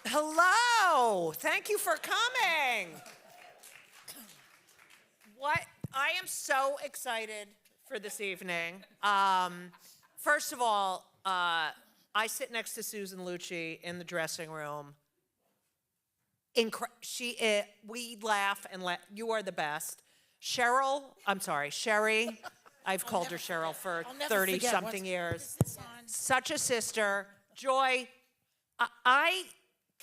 Hello. Thank you for coming. What? I am so excited for this evening. First of all, I sit next to Susan Lucci in the dressing room. We laugh and you are the best. Sherri. I've called her Cheryl for 30-something years. Such a sister. Joy, I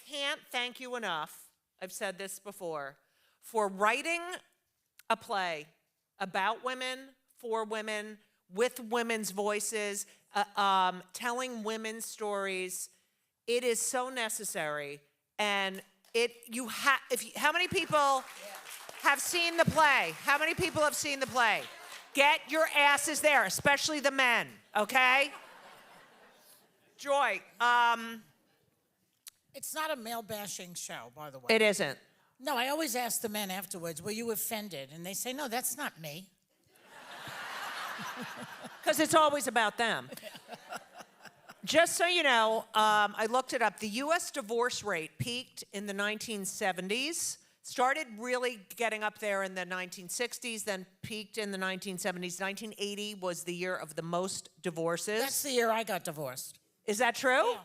can't thank you enough, I've said this before, for writing a play about women, for women, with women's voices, telling women's stories. It is so necessary. And how many people have seen the play? How many people have seen the play? Get your asses there, especially the men, okay? Joy, It's not a male-bashing show, by the way. it isn't. No, I always ask the men afterwards, were you offended? And they say, no, that's not me. Because it's always about them. Just so you know, I looked it up. The U.S. divorce rate peaked in the 1970s, started really getting up there in the 1960s, then peaked in the 1970s. 1980 was the year of the most divorces. That's the year I got divorced. Is that true? Yeah.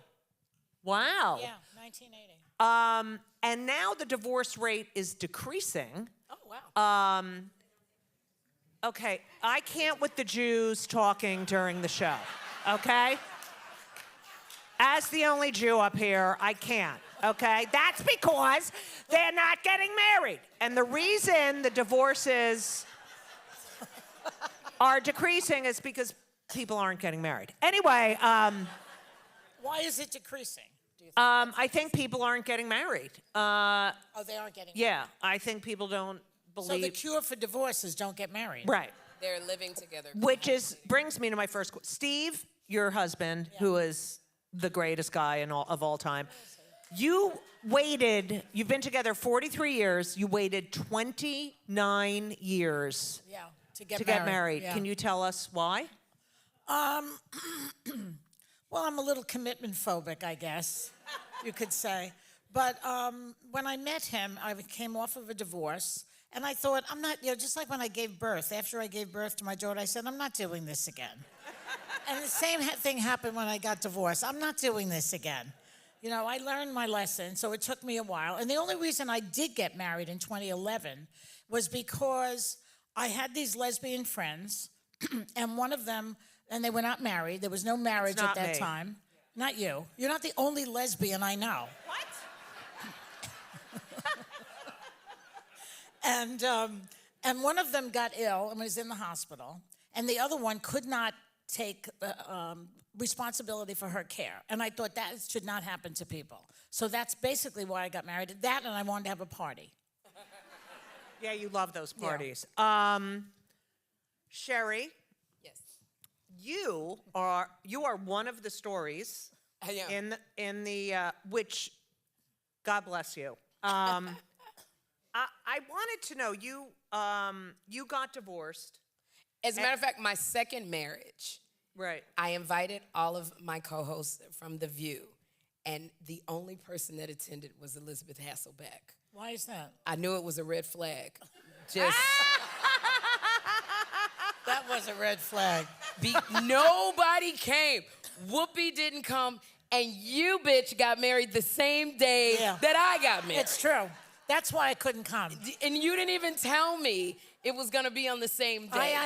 Wow. Yeah, 1980. And now the divorce rate is decreasing. Oh, wow. Okay, I can't with the Jews talking during the show, okay? As the only Jew up here, I can't, okay? That's because they're not getting married. And the reason the divorces are decreasing is because people aren't getting married. Anyway, Why is it decreasing, do you think? I think people aren't getting married. They aren't getting married. Yeah, I think people don't So believe. the cure for divorce is don't get married. Right. They're living together. Which brings me to my first question. Steve, your husband, who is the greatest guy of all time. You've been together 43 years. You waited 29 years to get married. Yeah. Can you tell us why? Well, I'm a little commitment phobic, I guess, you could say. But when I met him, I came off of a divorce, and I thought, I'm not, just like when I gave birth. After I gave birth to my daughter, I said, I'm not doing this again. And the same thing happened when I got divorced. I'm not doing this again. I learned my lesson, so it took me a while. And the only reason I did get married in 2011 was because I had these lesbian friends, and one of them, and they were not married. There was no marriage at that time. Not you. You're not the only lesbian I know. What? And one of them got ill and was in the hospital, and the other one could not take responsibility for her care. And I thought that should not happen to people. So that's basically why I got married. That, and I wanted to have a party. Yeah, you love those parties. Sherri. Yes. You are one of the stories I am. in the which, God bless you. I wanted to know, you got divorced. As a matter of fact, my second marriage, Right. I invited all of my co-hosts from The View, and the only person that attended was Elizabeth Hasselbeck. Why is that? I knew it was a red flag. Just That was a red flag. nobody came. Whoopi didn't come, and you, bitch, got married the same day that I got married. It's true. That's why I couldn't come. And you didn't even tell me it was gonna be on the same day.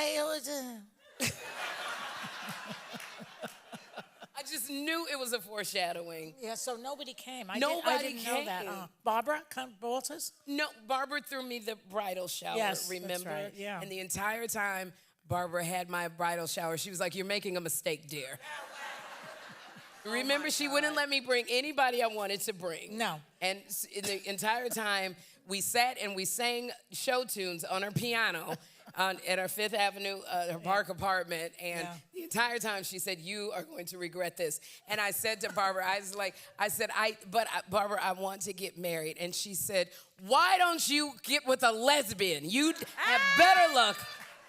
I just knew it was a foreshadowing. Yeah, so nobody came. I Nobody didn't know that. came. Barbara Walters? No, Barbara threw me the bridal shower, Yes, that's remember? right, yeah. And the entire time Barbara had my bridal shower, she was like, you're making a mistake, dear. Remember, she wouldn't let me bring anybody I wanted to bring. No. And the entire time, we sat and we sang show tunes on her piano at our Fifth Avenue, her park apartment. And the entire time she said, you are going to regret this. And I said to Barbara, Barbara, I want to get married. And she said, why don't you get with a lesbian? You'd have better luck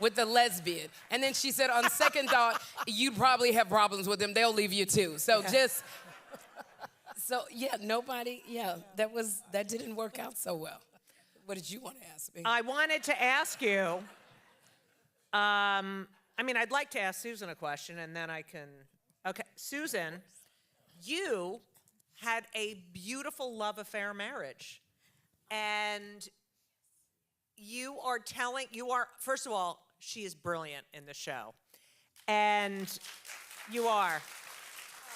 with the lesbian. And then she said, on second thought, you'd probably have problems with them. They'll leave you too. So just So that didn't work out so well. What did you want to ask me? I wanted to ask you, I'd like to ask Susan a question, and then I can, okay. Susan, you had a beautiful love affair marriage, and first of all, she is brilliant in the show, and you are.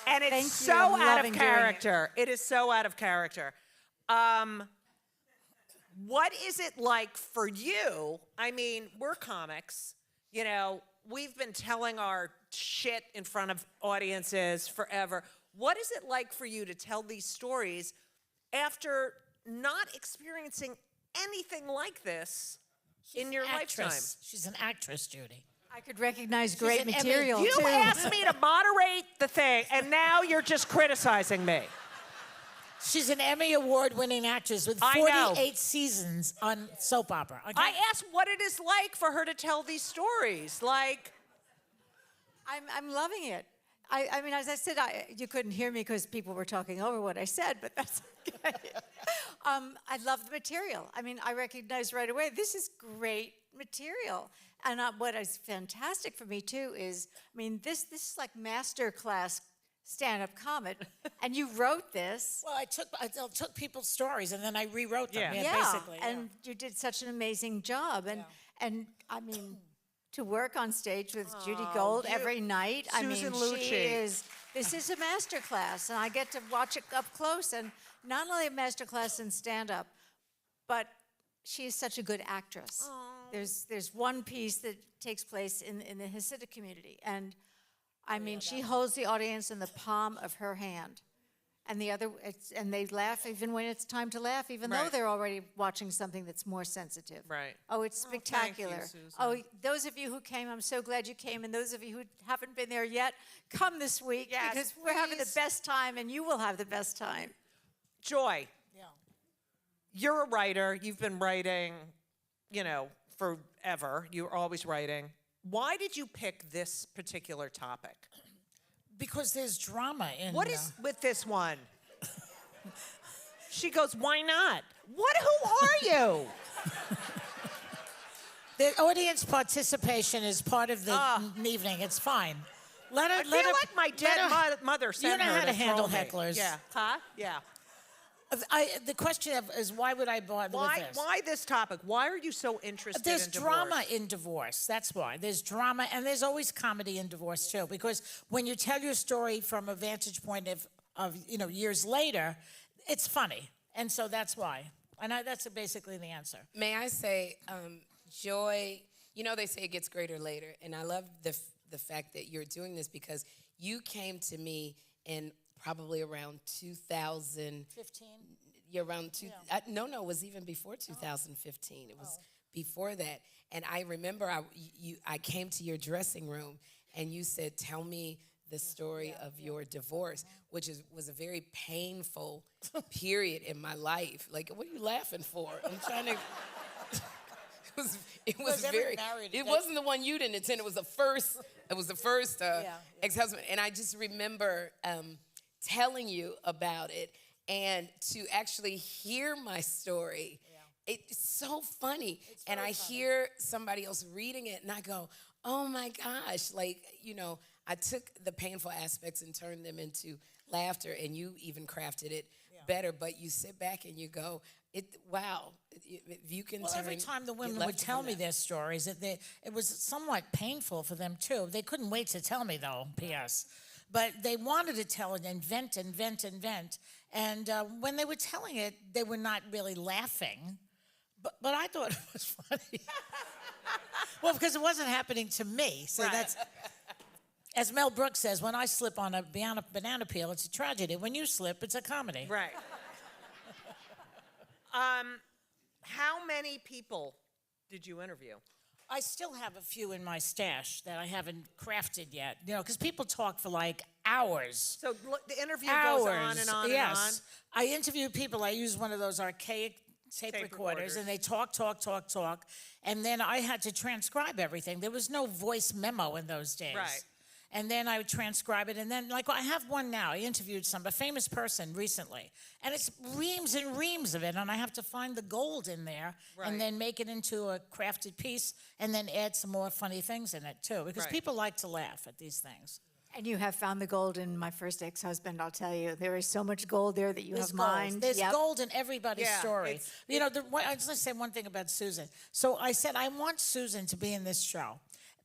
And it's Thank you. so I'm out of loving doing it. character. It is so out of character. What is it like for you? I mean, we're comics. You know, we've been telling our shit in front of audiences forever. What is it like for you to tell these stories after not experiencing anything like this in your lifetime? She's an actress, Judy. I could recognize great an Emmy. material, You too. asked me to moderate the thing, and now you're just criticizing me. She's an Emmy Award-winning actress with I know. 48 seasons on soap opera. Okay? I asked what it is like for her to tell these stories. Like, I'm loving it. I mean, as I said, you couldn't hear me because people were talking over what I said, but that's okay. I love the material. I mean, I recognized right away, this is great material. And what is fantastic for me, too, is, I mean, this is like master class stand-up comedy, and you wrote this. Well, I took people's stories and then I rewrote them. Yeah. Basically. And you did such an amazing job. And I mean, to work on stage with Judy Gold every night. Susan Lucci. Lucci. This is a master class, and I get to watch it up close. And not only a master class in stand-up, but she is such a good actress. There's one piece that takes place in the Hasidic community, and I mean, she holds the audience in the palm of her hand. And and they laugh even when it's time to laugh, even though Right. they're already watching something that's more sensitive. Right. Oh, it's thank you, spectacular. Susan. Those of you who came, I'm so glad you came. And those of you who haven't been there yet, come this week Yes, because we're having the please. best time, and you will have the best time. Joy, Yeah. you're a writer. You've been writing, forever. You're always writing. Why did you pick this particular topic? Because there's drama in What is with this one? She goes, why not? Who are you? the audience participation is part of the evening. It's fine. Let her. I feel like my dead mother sent know her how to handle troll me. hecklers. Yeah. Huh? Yeah. The question is why would I bother with this? Why this topic? Why are you so interested There's in divorce? drama in divorce. That's why. There's drama, and there's always comedy in divorce too. Because when you tell your story from a vantage point of years later, it's funny, and so that's why. And that's basically the answer. May I say, Joy, they say it gets greater later. And I love the fact that you're doing this because you came to me in probably around 2015. Yeah, around no, it was even before 2015. It was before that. And I remember I came to your dressing room and you said, tell me the story of your divorce, which was a very painful period in my life. Like, what are you laughing for? I'm trying to. It was very. It wasn't the one you didn't attend. It was the first. It was the first ex-husband, and I just remember telling you about it, and to actually hear my story. It's so funny, and I hear somebody else reading it, and I go, "Oh my gosh!" I took the painful aspects and turned them into laughter, and you even crafted it better. But you sit back and you go, wow, if you can Every time the women would tell me their stories, it was somewhat painful for them too. They couldn't wait to tell me though, P.S. But they wanted to tell and invent. And when they were telling it, they were not really laughing. But I thought it was funny. Well, because it wasn't happening to me. So that's, as Mel Brooks says, when I slip on a banana peel, it's a tragedy. When you slip, it's a comedy. Right. How many people did you interview? I still have a few in my stash that I haven't crafted yet. Because people talk for like hours. So the interview goes on and on yes. and on? I interview people. I use one of those archaic tape recorders, and they talk. And then I had to transcribe everything. There was no voice memo in those days. Right. and then I would transcribe it, and then like I have one now. I interviewed a famous person recently, and it's reams and reams of it, and I have to find the gold in there, Right. and then make it into a crafted piece, and then add some more funny things in it too, because Right. people like to laugh at these things. And you have found the gold in my first ex-husband, I'll tell you. There is so much gold there that you There's have gold. mined. There's Yep. gold in everybody's Yeah, story. it's- You know, I just want to say one thing about Susan. So I said, I want Susan to be in this show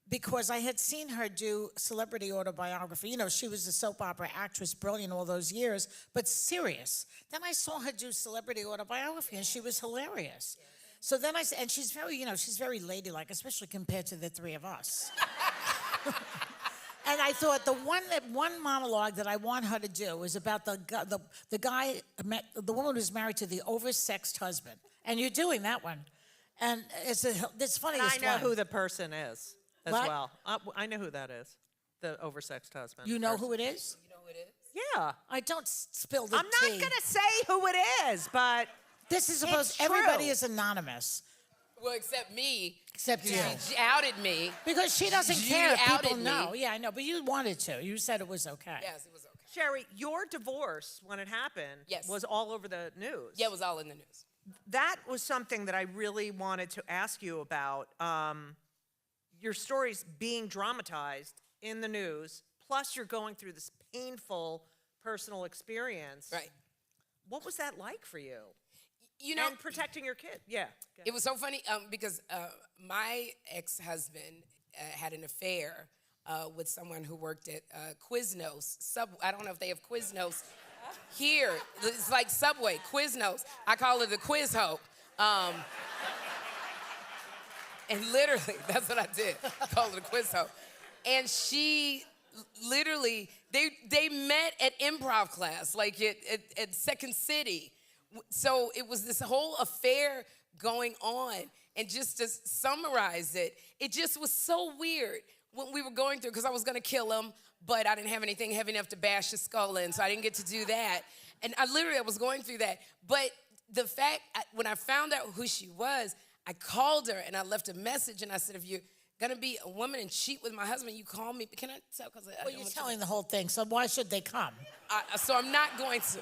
because I had seen her do celebrity autobiography. You know, she was a soap opera actress, brilliant all those years, but serious. Then I saw her do celebrity autobiography, and she was hilarious. So then I said, and she's very, she's very ladylike, especially compared to the three of us. And I thought the one monologue that I want her to do is about the guy, the woman who's married to the oversexed husband, and you're doing that one, and it's funny. And I know who the person is as What? well. I know who that is, the oversexed husband. You know person. who it is? You know who it is? Yeah. I don't spill the I'm tea. not gonna say who it is, but This is supposed. It's Everybody true. is anonymous Well, except me. except you, She outed me. because she doesn't You care. If people outed me. know. Yeah, I know, but you wanted to. You said it was okay. Yes, it was okay. Sherri, your divorce when it happened Yes. was all over the news. Yeah, it was all in the news. That was something that I really wanted to ask you about. Your story's being dramatized in the news, plus you're going through this painful personal experience. Right. What was that like for you? You know, And protecting your kid. Yeah. it was so funny because my ex-husband had an affair with someone who worked at Quiznos. I don't know if they have Quiznos here. It's like Subway, Quiznos. I call it the Quiz Hope. And literally, that's what I did. I called it a Quiz Hope. And she literally, they met at improv class, like at Second City. So it was this whole affair going on. And just to summarize it, it just was so weird what we were going through, because I was going to kill him, but I didn't have anything heavy enough to bash his skull in, so I didn't get to do that. And I was going through that. But the fact, when I found out who she was, I called her and I left a message and I said, if you're going to be a woman and cheat with my husband, you call me. Can I tell? Well, you're telling the whole thing, so why should they come? So I'm not going to.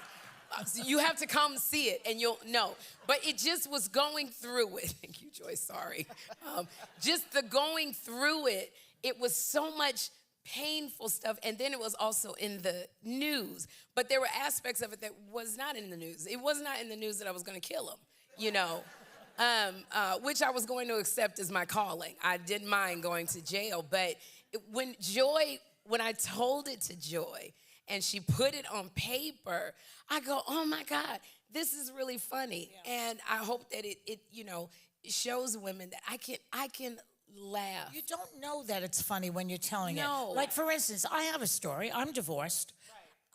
So you have to come see it and you'll know. But it just was going through it. Thank you, Joy, sorry. Just the going through it, it was so much painful stuff. And then it was also in the news. But there were aspects of it that was not in the news. It was not in the news that I was going to kill him, you know, which I was going to accept as my calling. I didn't mind going to jail. But when I told it to Joy, and she put it on paper, I go, oh my God, this is really funny. Yeah. And I hope that it shows women that I can laugh. You don't know that it's funny when you're telling it. No. Like, for instance, I have a story. I'm divorced.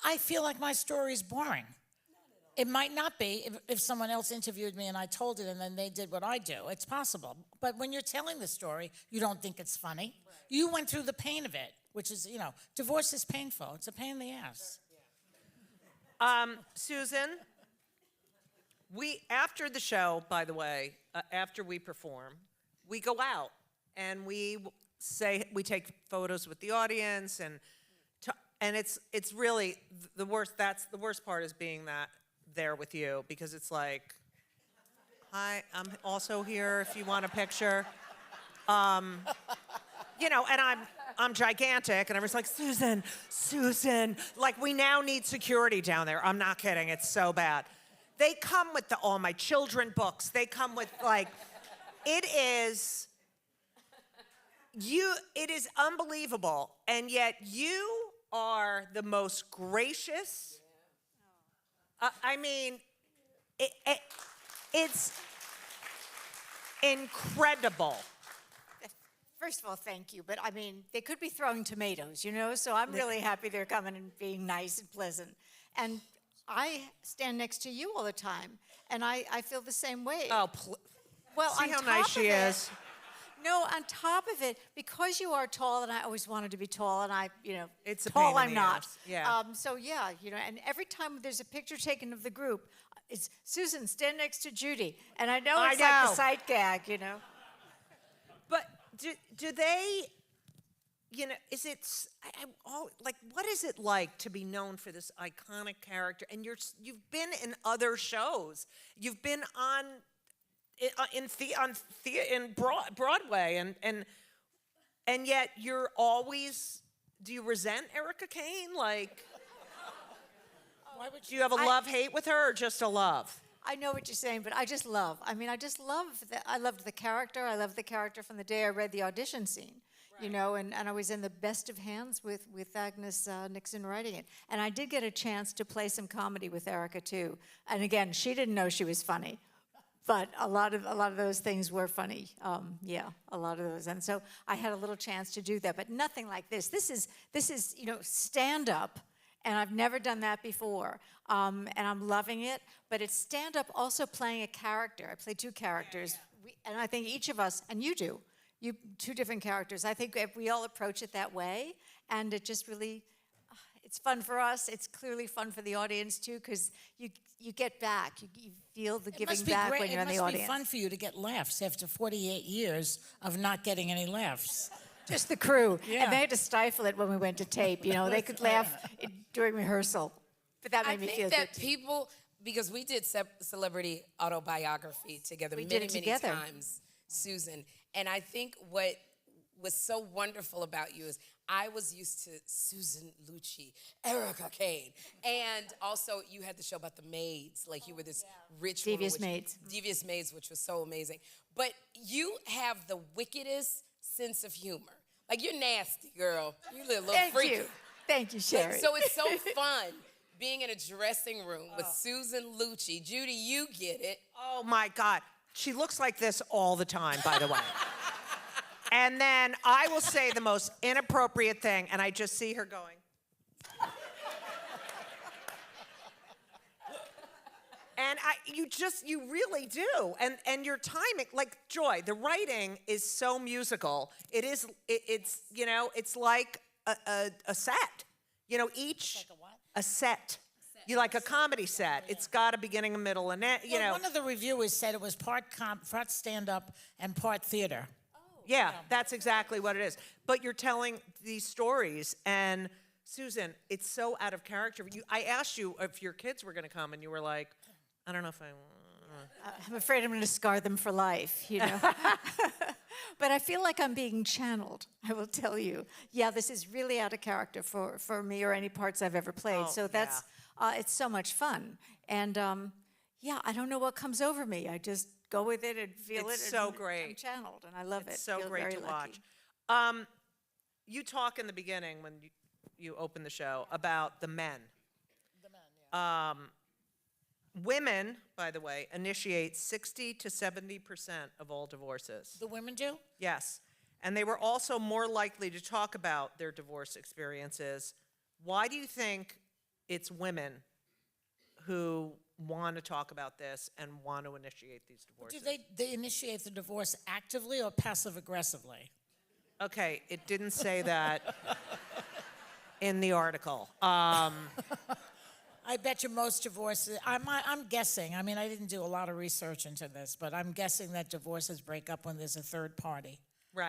Right. I feel like my story is boring. It might not be if someone else interviewed me and I told it and then they did what I do. It's possible. But when you're telling the story, you don't think it's funny. Right. You went through the pain of it, which is, divorce is painful. It's a pain in the ass. Susan, after the show, by the way, after we perform, we go out and we take photos with the audience, and it's really the worst. That's the worst part, is being there with you, because it's like, hi, I'm also here if you want a picture. And I'm gigantic, and everyone's like, Susan, like, we now need security down there. I'm not kidding, it's so bad. They come with all my children books. They come with, like, it is unbelievable, and yet you are the most gracious. It's incredible. First of all, thank you. But they could be throwing tomatoes, so I'm really happy they're coming and being nice and pleasant. And I stand next to you all the time, and I feel the same way. Oh, well, see on how top nice she of it- is. No, on top of it, because you are tall, and I always wanted to be tall, and It's a tall pain in I'm the not. ass. Yeah. And every time there's a picture taken of the group, it's Susan, stand next to Judy. And I know it's like know. a sight gag, But do they you know, is it what is it like to be known for this iconic character? And you've been in other shows. You've been on Broadway, and yet you're always. Do you resent Erica Kane? Like, Why would do you have a love-hate with her, or just a love? I know what you're saying, but I just love. I mean, I just love that. I loved the character. I loved the character from the day I read the audition scene, you know, and I was in the best of hands with Agnes Nixon writing it. And I did get a chance to play some comedy with Erica too. And again, she didn't know she was funny, but a lot of those things were funny. Yeah, a lot of those. And so I had a little chance to do that, but nothing like this. This is you know, stand up. And I've never done that before, and I'm loving it. But it's stand-up also playing a character. I play two characters, and I think each of us, and you do, two different characters. I think if we all approach it that way, and it just really, it's fun for us. It's clearly fun for the audience too, because you get back. You feel the giving back when you're in the audience. It must be fun for you to get laughs after 48 years of not getting any laughs. Just the crew. Yeah. And they had to stifle it when we went to tape. You know, they could laugh during rehearsal. But that made me feel I think good. that people, because we did celebrity autobiography together We many, did it many together. times, Susan. And I think what was so wonderful about you is I was used to Susan Lucci, Erica Kane, and also you had the show about the maids, like you were this rich woman, Devious Maids. Devious Maids, which was so amazing. But you have the wickedest sense of humor. Like, you're nasty, girl. You're a little freaky. Thank you, Sherri. So it's so fun being in a dressing room with Susan Lucci. Judy, you get it. Oh my God. She looks like this all the time, by the way. And then I will say the most inappropriate thing, and I just see her going. And you really do. And your timing, like Joy, the writing is so musical. It's you know, it's like a set. You know, each Like a what? a set. You like a comedy set. It's got a beginning, a middle, and end. You know. One of the reviewers said it was part stand-up and part theater. Yeah, that's exactly what it is. But you're telling these stories, and Susan, it's so out of character. I asked you if your kids were going to come, and you were like, I don't know if I want. I'm afraid I'm going to scar them for life, you know. But I feel like I'm being channeled, I will tell you. Yeah, this is really out of character for me or any parts I've ever played. Oh, so that's, it's so much fun. And yeah, I don't know what comes over me. I just go with it and feel It's it. so and great. I'm channeled, and I love it. It's so Feel great very to lucky. watch. You talk in the beginning when you open the show about the men. The men, yeah. Women, by the way, initiate 60 to 70% of all divorces. The women do? Yes. And they were also more likely to talk about their divorce experiences. Why do you think it's women who want to talk about this and want to initiate these divorces? Do they initiate the divorce actively or passive-aggressively? Okay, it didn't say that in the article. I bet you most divorces, I'm guessing, I mean, I didn't do a lot of research into this, but I'm guessing that divorces break up when there's a third party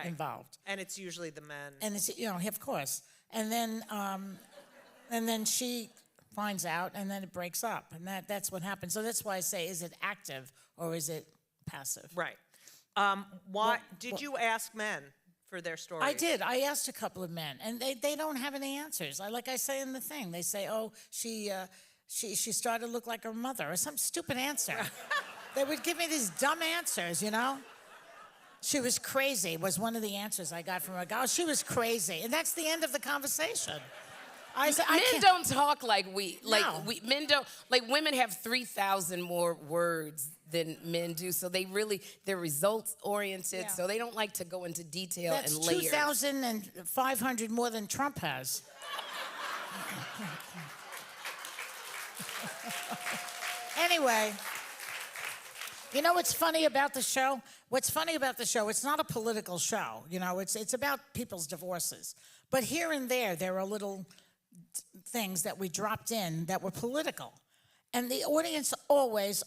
involved. And it's usually the men. And it's, you know, of course. And then she finds out, and then it breaks up, and that's what happens. So that's why I say, is it active or is it passive? Right. Did you ask men for their stories? I did. I asked a couple of men, and they don't have any answers. Like I say in the thing, they say, oh, she started to look like her mother, or some stupid answer. They would give me these dumb answers, you know? She was crazy was one of the answers I got from a guy. Oh, she was crazy. And that's the end of the conversation. Men don't talk like we. Like No. men don't, like women have 3,000 more words than men do. So they're results oriented. Yeah. So they don't like to go into detail That's and layers. 2,500 more than Trump has. Anyway, you know what's funny about the show? What's funny about the show, it's not a political show. You know, it's about people's divorces. But here and there are little things that we dropped in that were political. And the audience always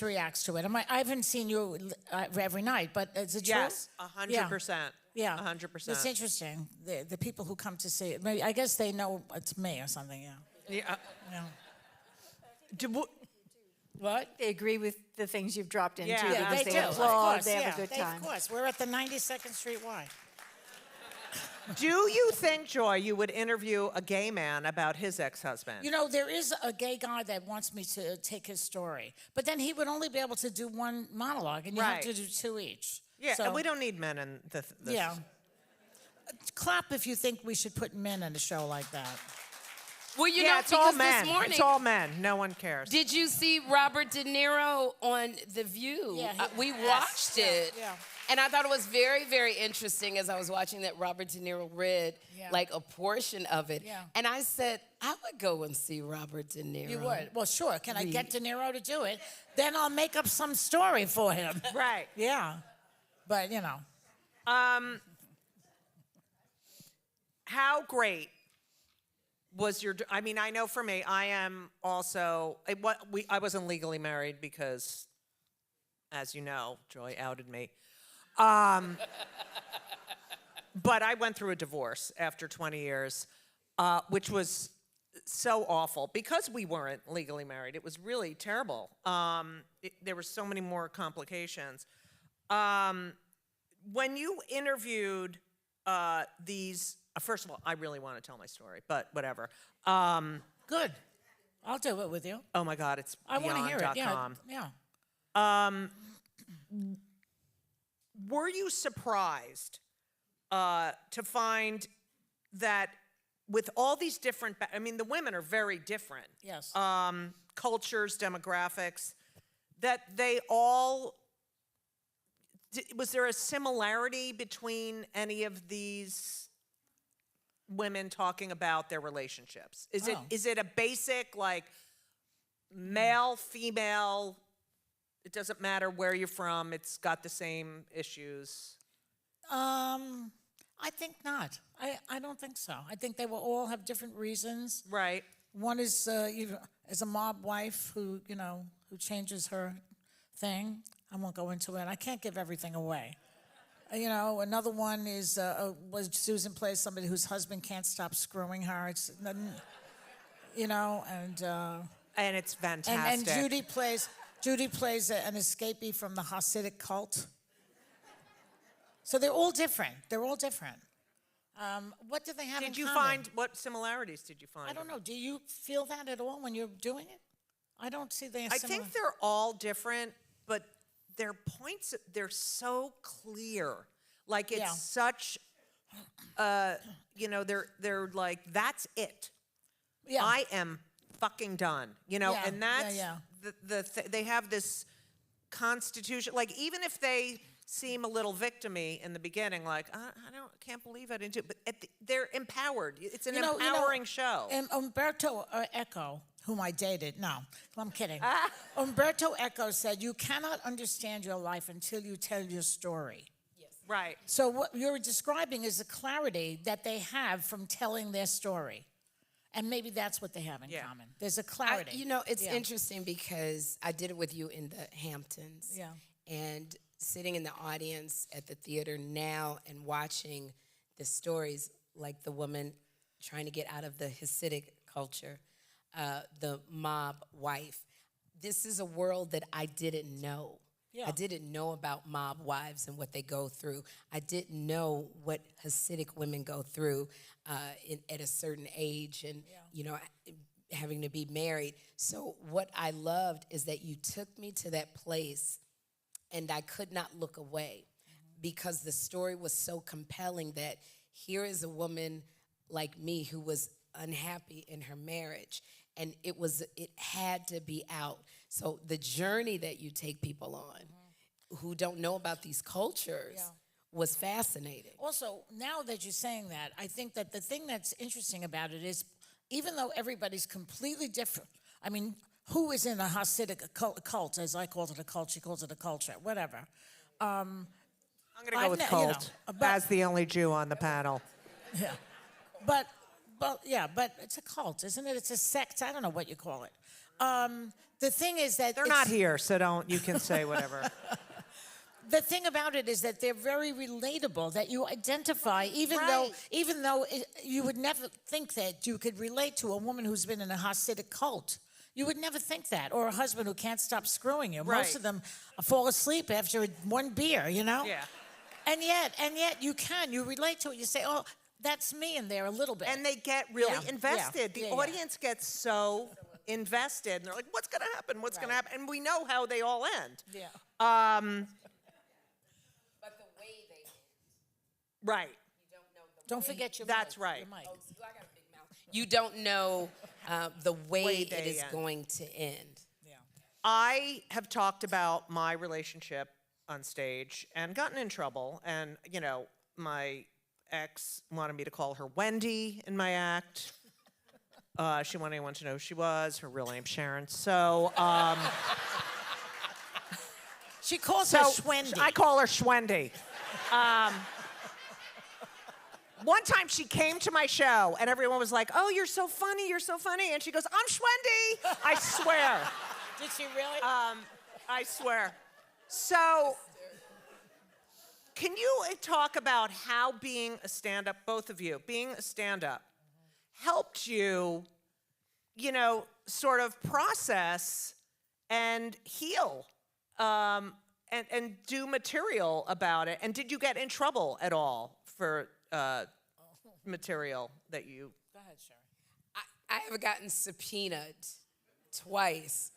reacts to it. I haven't seen you every night, but is it true? Yes, 100%. Yeah. 100%. It's interesting. The people who come to see it, maybe, I guess they know it's me or something, Yeah. Yeah. What? They agree with the things you've dropped into. Yeah, Yeah, because they do. Of applaud, course, they have yeah. a good They- time. Of course. We're at the 92nd Street Y. Do you think, Joy, you would interview a gay man about his ex-husband? You know, there is a gay guy that wants me to take his story, but then he would only be able to do one monologue, and you have Right. to do two each. Yeah, So, and we don't need men in this. Yeah. Clap if you think we should put men in a show like that. Well, you know, Yeah, it's all because men. this morning, It's all men. No one cares. did you see Robert De Niro on The View? Yeah, We watched it. yeah. And I thought it was very, very interesting as I was watching that Robert De Niro read Yeah. like a portion of it. Yeah. And I said, I would go and see Robert De Niro. You would? Well, sure. Can I get De Niro to do it? Then I'll make up some story for him. Right. Yeah. But, you know. How great was your? I mean, I know for me, I am also. I wasn't legally married because, as you know, Joy outed me. But I went through a divorce after 20 years, which was so awful because we weren't legally married. It was really terrible. There were so many more complications. When you interviewed these, first of all, I really want to tell my story, but whatever. Good. I'll do it with you. Oh my God, it's I want to hear it. Yeah. beyond.com. Yeah. Were you surprised to find that with all these different, I mean, the women are very different. Yes. Cultures, demographics, that they all, was there a similarity between any of these women talking about their relationships? Is it a basic, like, male, female, it doesn't matter where you're from, it's got the same issues? I think not. I don't think so. I think they will all have different reasons. Right. One is a mob wife who changes her thing. I won't go into it. I can't give everything away. Another one is was Susan plays somebody whose husband can't stop screwing her. It's and it's fantastic. and Judy plays an escapee from the Hasidic cult. So they're all different. What do they have in Did you common? find, what similarities did you find? I don't know. Do you feel that at all when you're doing it? I don't see the I think they're all different, but their points, they're so clear. Like, it's Yeah. such, they're like, that's it. Yeah. I am fucking done. Yeah, And that's, yeah. they have this constitution, like, even if they seem a little victim-y in the beginning, like, can't believe I didn't do it, but they're empowered. It's an empowering show. And Umberto Eco, whom I dated, no, I'm kidding. Umberto Eco said, you cannot understand your life until you tell your story. Right. So what you're describing is the clarity that they have from telling their story. And maybe that's what they have in common. There's a clarity. It's interesting because I did it with you in the Hamptons. Yeah. And sitting in the audience at the theater now and watching the stories, like the woman trying to get out of the Hasidic culture, the mob wife. This is a world that I didn't know. Yeah. I didn't know about mob wives and what they go through. I didn't know what Hasidic women go through at a certain age and, having to be married. So what I loved is that you took me to that place and I could not look away because the story was so compelling that here is a woman like me who was unhappy in her marriage, and it had to be out. So the journey that you take people on who don't know about these cultures was fascinating. Also, now that you're saying that, I think that the thing that's interesting about it is, even though everybody's completely different, I mean, who is in a Hasidic cult, as I called it a cult, she calls it a culture, whatever. I'm going to go with ne- cult, but- as the only Jew on the panel. Yeah. But Well, yeah, but it's a cult, isn't it? It's a sect. I don't know what you call it. The thing is that They're not here, so you can say whatever. The thing about it is that they're very relatable. That you identify, even though you would never think that you could relate to a woman who's been in a Hasidic cult. You would never think that, or a husband who can't stop screwing you. Right. Most of them fall asleep after one beer, you know. Yeah. And yet you can. You relate to it. You say, "Oh, that's me in there a little bit." And they get really Yeah, invested. yeah, The yeah. audience gets so invested, and they're like, "What's going to happen? What's going to happen?" And we know how they all end. Yeah. But the way they end, Right. you don't know the Don't way. forget your That's mic, right. your mic. Oh, see, I got a big mouth. You don't know the way Way it they is end. going to end. Yeah. I have talked about my relationship on stage and gotten in trouble. And, you know, my ex wanted me to call her Wendy in my act. She wanted anyone to know who she was. Her real name's Sharon. So, She calls her Schwendy. I call her Schwendy. One time she came to my show and everyone was like, "Oh, you're so funny, you're so funny." And she goes, "I'm Schwendy." I swear. Did she really? I swear. So, can you talk about how being a stand-up, both of you, being a stand-up, helped you, you know, sort of process and heal and do material about it? And did you get in trouble at all for material that you... Go ahead, Sherri. I have gotten subpoenaed twice.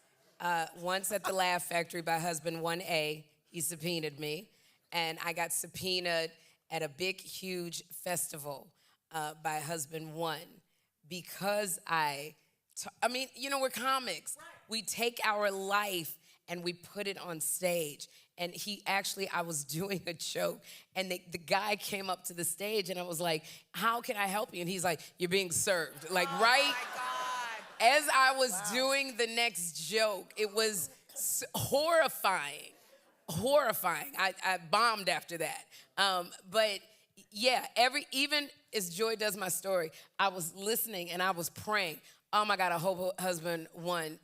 Once at the Laugh Factory by husband 1A, he subpoenaed me. And I got subpoenaed at a big, huge festival by husband 1 because I mean, you know, we're comics. Right. We take our life and we put it on stage. And I was doing a joke, and the guy came up to the stage, and I was like, "How can I help you?" And he's like, "You're being served." Like, right as I was doing the next joke, it was horrifying. Horrifying. I bombed after that. But yeah, even as Joy does my story, I was listening and I was praying. Oh my God, I hope husband 1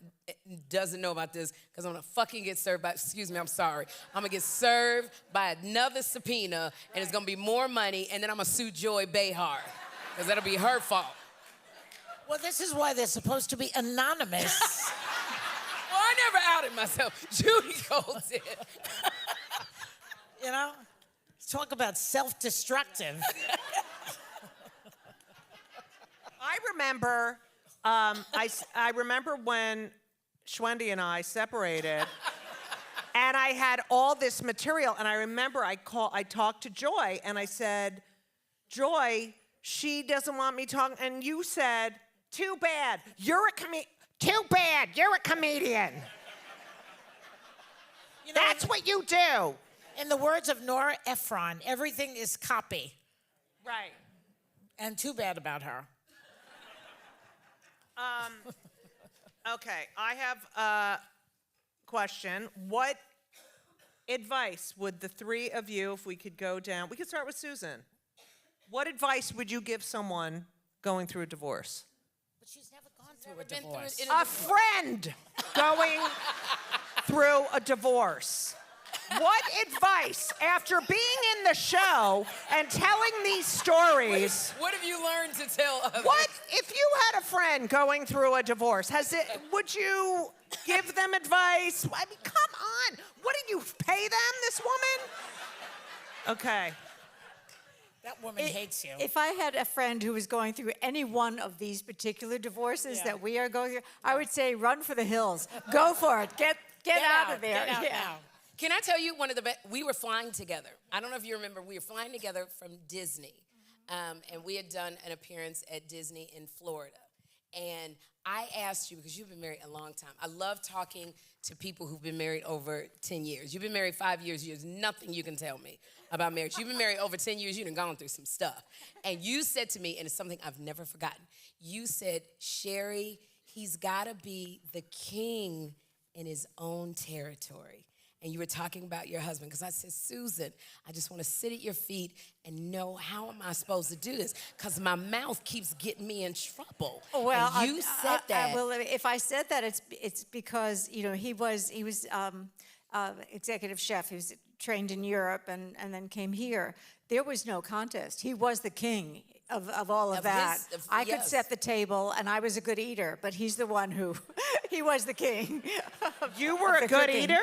doesn't know about this because I'm gonna fucking get served by, excuse me, I'm sorry. I'm gonna get served by another subpoena and it's gonna be more money and then I'm gonna sue Joy Behar because that'll be her fault. Well, this is why they're supposed to be anonymous. Well, I never outed myself. Judy Gold did. You know? Talk about self-destructive. I remember, I remember when Schwendy and I separated, and I had all this material, and I remember I talked to Joy, and I said, "Joy, she doesn't want me talking," and you said, "Too bad, you're a comedian. You know, That's what you do." in the words of Nora Ephron, everything is copy. Right. And too bad about her. Okay, I have a question. What advice would the three of you, if we could go down, we could start with Susan. What advice would you give someone going through a divorce? But she's never gone through a divorce. A friend going through a divorce. What advice, after being in the show and telling these stories, What have you learned to tell others? what if you had a friend going through a divorce? Would you give them advice? I mean, come on. What did you pay them, this woman? Okay. That woman hates you. If I had a friend who was going through any one of these particular divorces that we are going through, I would say run for the hills. Go for it. Get out of there. Get out now. Can I tell you one of the best? We were flying together. I don't know if you remember. We were flying together from Disney. And we had done an appearance at Disney in Florida. And I asked you, because you've been married a long time. I love talking to people who've been married over 10 years. You've been married 5 years. There's nothing you can tell me about marriage. You've been married over 10 years. You've gone through some stuff. And you said to me, and it's something I've never forgotten. You said, "Sherri, he's got to be the king in his own territory." and you were talking about your husband, because I said, Susan, I just want to sit at your feet and know, how am I supposed to do this? Because my mouth keeps getting me in trouble. Well, and you said that. Well, if I said that, it's because he was executive chef. He was trained in Europe and then came here. There was no contest. He was the king of all of that. I could set the table, and I was a good eater, but he's the one who he was the king. You were a good eater?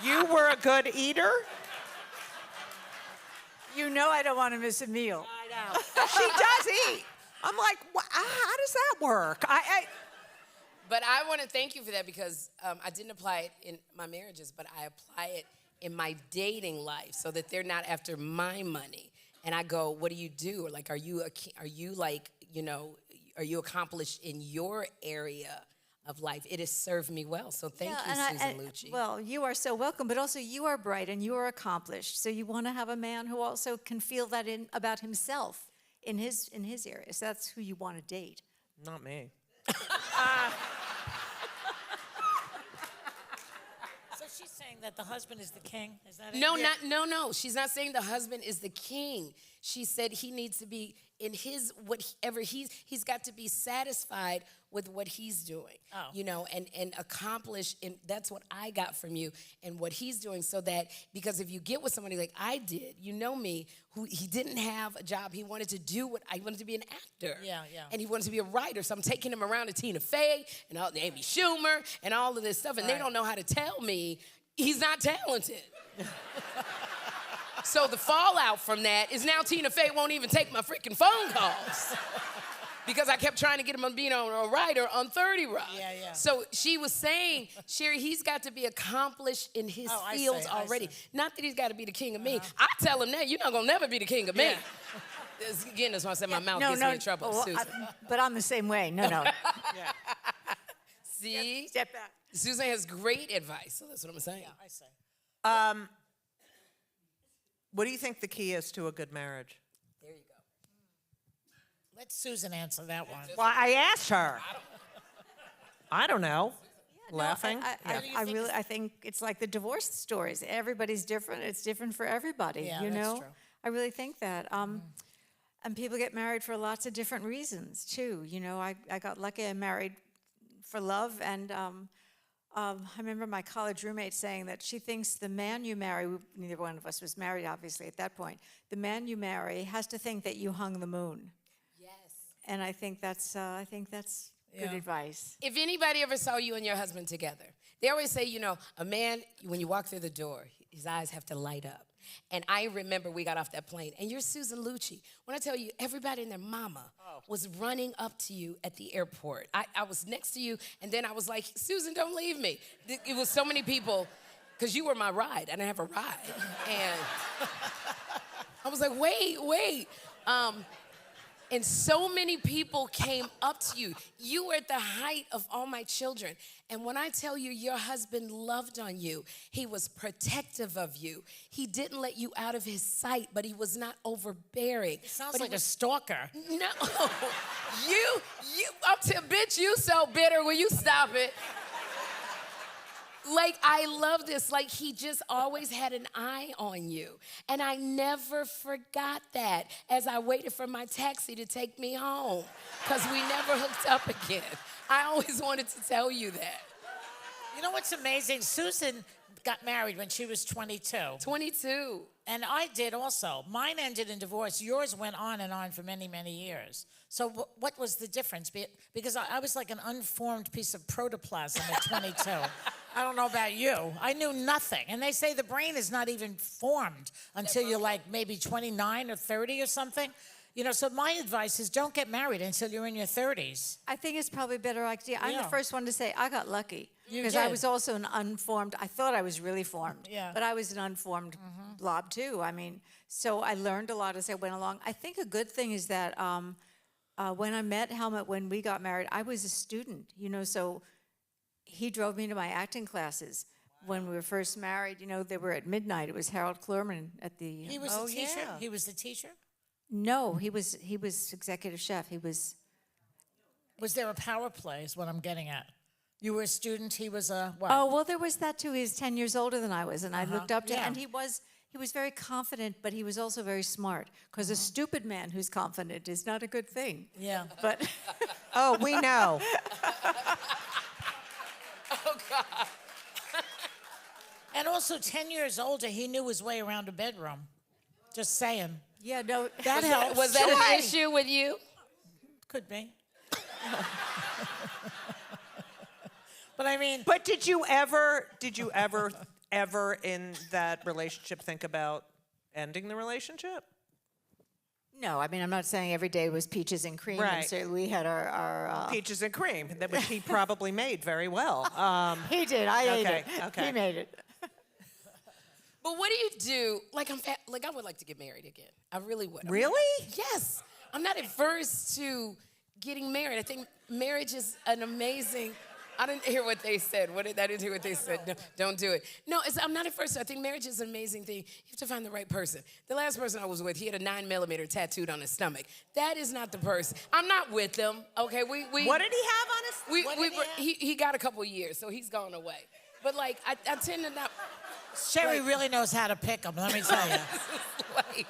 You were a good eater? You know I don't want to miss a meal. I know. She does eat. I'm like, how does that work? But I want to thank you for that, because I didn't apply it in my marriages, but I apply it in my dating life, so that they're not after my money. And I go, what do you do? Or like, are you accomplished in your area of life? It has served me well. So thank you, Susan Lucci. Well, you are so welcome, but also you are bright and you are accomplished. So you want to have a man who also can feel that about himself in his area. So that's who you want to date. Not me. So she's saying that the husband is the king? Is that it? No. She's not saying the husband is the king. She said he needs to be in whatever he's got to be satisfied with what he's doing. Oh. And accomplish, and that's what I got from you and what he's doing, so that, because if you get with somebody like I did, me, who he didn't have a job, he wanted to do what I wanted to be an actor. Yeah. And he wanted to be a writer, so I'm taking him around to Tina Fey and Amy Schumer and all of this stuff, and they don't know how to tell me he's not talented. So the fallout from that is now Tina Fey won't even take my freaking phone calls. Because I kept trying to get him on being a writer on 30 Rock. Yeah. So she was saying, Sherri, he's got to be accomplished in his fields already. Not that he's got to be the king of me. I tell him that, you're not going to never be the king of me. Again, that's why I said my mouth gets me in trouble, Susan. But I'm the same way. No. See? Step back. Susan has great advice, so that's what I'm saying. I say. What do you think the key is to a good marriage? There you go. Let Susan answer that one. Well, I asked her. I don't know. Laughing. I think it's like the divorce stories. Everybody's different. It's different for everybody. Yeah, you that's know. true. I really think that. And people get married for lots of different reasons too. I got lucky. I married for love, and I remember my college roommate saying that she thinks the man you marry, neither one of us was married obviously at that point, the man you marry has to think that you hung the moon. Yes. And I think that's good advice. If anybody ever saw you and your husband together, they always say, a man, when you walk through the door, his eyes have to light up. And I remember we got off that plane, and you're Susan Lucci. When I tell you, everybody and their mama was running up to you at the airport. I was next to you, and then I was like, Susan, don't leave me. It was so many people, because you were my ride. I didn't have a ride. And I was like, wait. And so many people came up to you. You were at the height of all my children. And when I tell you your husband loved on you, he was protective of you. He didn't let you out of his sight, but he was not overbearing. Sounds like a stalker. No, bitch, you so bitter. Will you stop it? Like, I love this. Like, he just always had an eye on you. And I never forgot that as I waited for my taxi to take me home, because we never hooked up again. I always wanted to tell you that. You know what's amazing? Susan got married when she was 22. 22. And I did also. Mine ended in divorce. Yours went on and on for many, many years. So what was the difference? Because I was like an unformed piece of protoplasm at 22. I don't know about you. I knew nothing. And they say the brain is not even formed until you're like maybe 29 or 30 or something. So my advice is don't get married until you're in your 30s. I think it's probably a better idea. I'm the first one to say I got lucky. You because did. I was also an unformed, I thought I was really formed. Yeah. But I was an unformed blob too. So I learned a lot as I went along. I think a good thing is that when I met Helmut, when we got married, I was a student, so he drove me to my acting classes. When we were first married, they were at midnight. It was Harold Klurman at the... He was the teacher? Yeah. He was the teacher? No, he was executive chef. He was... Was there a power play is what I'm getting at? You were a student, he was a what? Oh, well, there was that too. He was 10 years older than I was, and I looked up to him. Yeah. And he was very confident, but he was also very smart. Because a stupid man who's confident is not a good thing. Yeah. But Oh, we know. Oh, God. And also 10 years older, he knew his way around a bedroom. Just saying. yeah, no, That helps. Was that Joy. an issue with you? Could be. But I mean, But did you ever in that relationship think about ending the relationship? no. I mean, I'm not saying every day was peaches and cream. Right. And so we had our Peaches and cream, that which he probably made very well. he did. I ate Okay, it. okay. He made it. But what do you do? Like, I would like to get married again. I really would. Really? Yes. I'm not adverse to getting married. I think marriage is an amazing. I didn't hear what they said. I didn't hear what they said. No, don't do it. No, I'm not adverse. I think marriage is an amazing thing. You have to find the right person. The last person I was with, he had a 9mm tattooed on his stomach. That is not the person. I'm not with them. Okay, we. What did he have on his? He got a couple years, so he's gone away. But like, I tend to not. Sherri really knows how to pick them, let me tell you.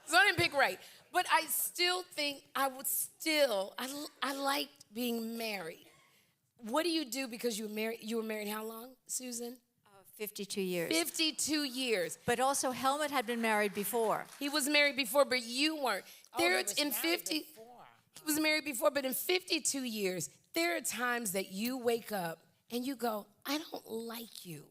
So I didn't pick right. But I still think I liked being married. What do you do because you were married how long, Susan? 52 years. 52 years. But also, Helmut had been married before. He was married before, but you weren't. He was married before, but in 52 years, there are times that you wake up and you go, I don't like you.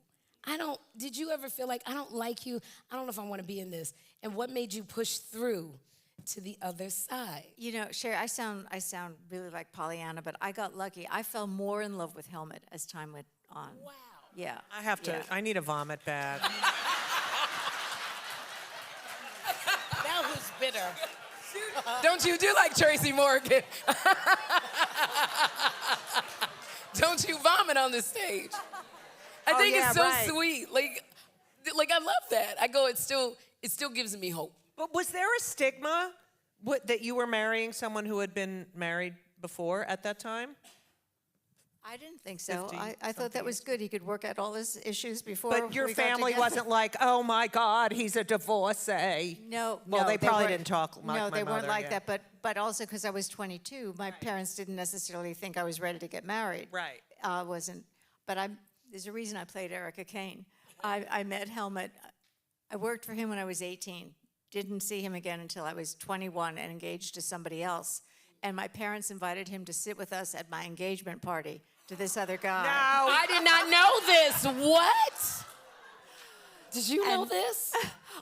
Did you ever feel like, I don't like you? I don't know if I want to be in this. And what made you push through to the other side? You know, Sherri, I sound really like Pollyanna, but I got lucky. I fell more in love with Helmut as time went on. Wow. Yeah. I need a vomit bag. Now who's bitter? Don't you do like Tracy Morgan? Don't you vomit on the stage? I think yeah, it's so right. sweet. Like I love that. I go, it still gives me hope. But was there a stigma that you were marrying someone who had been married before at that time? I didn't think so. 50 I thought that was good. He could work out all his issues before. But your we got family together. wasn't like, oh my God, he's a divorcee. No. Well, no, they probably weren't- didn't talk like No, my they mother, weren't like yeah. that. But also because I was 22, my parents didn't necessarily think I was ready to get married. Right. Wasn't. But there's a reason I played Erica Kane. I met Helmut. I worked for him when I was 18. Didn't see him again until I was 21 and engaged to somebody else. And my parents invited him to sit with us at my engagement party to this other guy. No. I did not know this. What? Did you know And- this?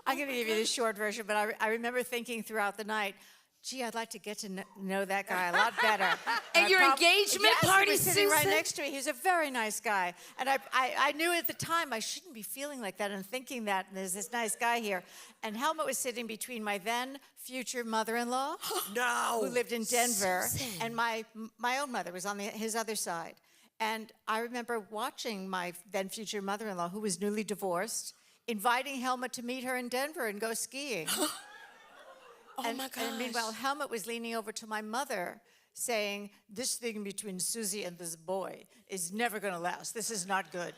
I'm going to give you the short version, but I remember thinking throughout the night, gee, I'd like to get to know that guy a lot better. At I your engagement yes, party, he was sitting right Susan? next to me. He was a very nice guy. And I knew at the time I shouldn't be feeling like that and thinking that, and there's this nice guy here. And Helmut was sitting between my then future mother-in-law, No. who lived in Denver, and my own mother was on his other side. And I remember watching my then future mother-in-law, who was newly divorced, inviting Helmut to meet her in Denver and go skiing. Oh my gosh. And meanwhile, Helmut was leaning over to my mother saying, this thing between Susie and this boy is never going to last. This is not good.